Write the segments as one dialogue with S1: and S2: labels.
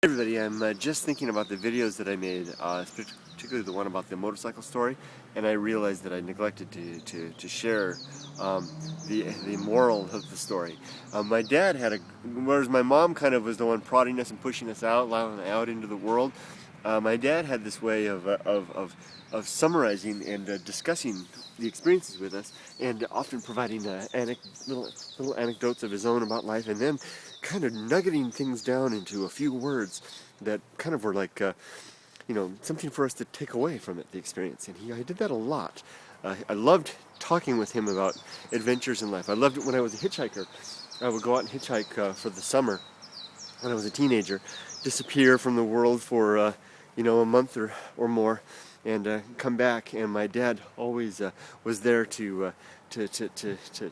S1: Hey everybody, I'm just thinking about the videos that I made, particularly the one about the motorcycle story, and I realized that I neglected to share the moral of the story. My dad whereas my mom kind of was the one prodding us and pushing us out into the world, my dad had this way of summarizing and discussing the experiences with us, and often providing little anecdotes of his own about life, and then kind of nuggeting things down into a few words that kind of were like, something for us to take away from the experience. And I did that a lot. I loved talking with him about adventures in life. I loved it when I was a hitchhiker. I would go out and hitchhike for the summer when I was a teenager, disappear from the world for a month or more, and come back. And my dad always was there to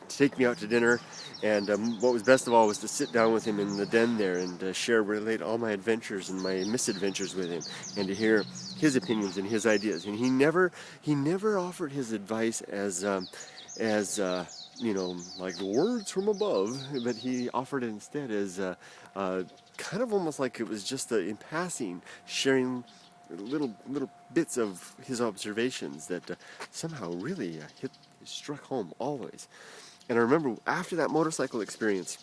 S1: take me out to dinner. And what was best of all was to sit down with him in the den there and relate all my adventures and my misadventures with him, and to hear his opinions and his ideas. And he never offered his advice as like the words from above, but he offered it instead as kind of almost like it was just in passing, sharing little bits of his observations that somehow really struck home always. And I remember after that motorcycle experience,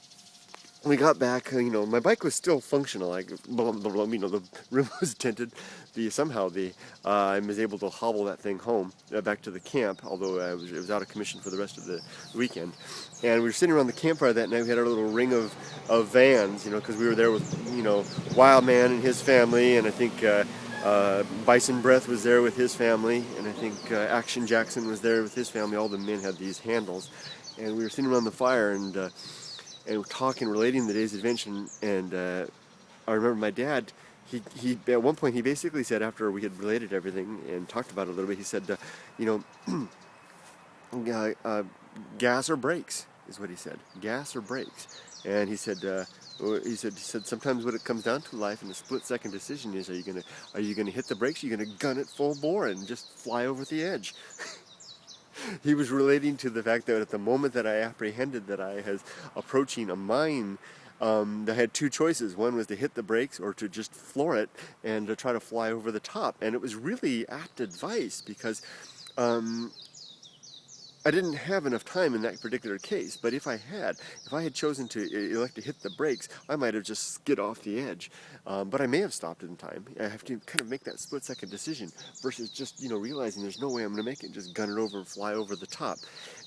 S1: we got back, my bike was still functional. The rim was tinted. I was able to hobble that thing home, back to the camp, although it was out of commission for the rest of the weekend. And we were sitting around the campfire that night. We had our little ring of vans, because we were there with, Wild Man and his family, and I think Bison Breath was there with his family, and I think Action Jackson was there with his family. All the men had these handles. And we were sitting around the fire and talking, relating the day's adventure. And I remember my dad, he at one point he basically said, after we had related everything and talked about it a little bit, he said, gas or brakes is what he said. Gas or brakes. And he said sometimes what it comes down to life in a split-second decision is, are you gonna hit the brakes? Or are you gonna gun it full bore and just fly over the edge? He was relating to the fact that at the moment that I apprehended that I was approaching a mine, I had two choices. One was to hit the brakes or to just floor it and to try to fly over the top. And it was really apt advice, because I didn't have enough time in that particular case. But if I had chosen to elect to hit the brakes, I might have just skid off the edge. But I may have stopped in time. I have to kind of make that split-second decision versus just, realizing there's no way I'm going to make it and just gun it over and fly over the top.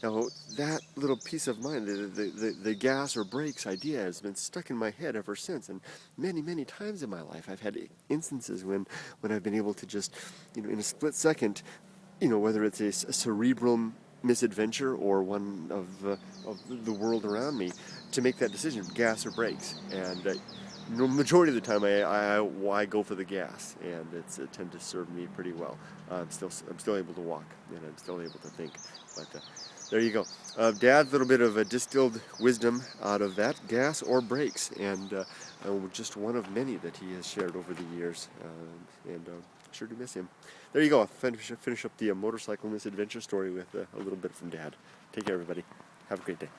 S1: Now, that little piece of mind, the gas or brakes idea, has been stuck in my head ever since. And many, many times in my life, I've had instances when I've been able to just, in a split second, whether it's a cerebral misadventure or one of the world around me, to make that decision, gas or brakes. And the majority of the time I go for the gas, and it tend to serve me pretty well. I'm still able to walk, and I'm still able to think. But there you go. Dad's little bit of a distilled wisdom out of that, gas or brakes, and just one of many that he has shared over the years, and sure to miss him. There you go. I'll finish up the motorcycle misadventure story with a little bit from Dad. Take care, everybody. Have a great day.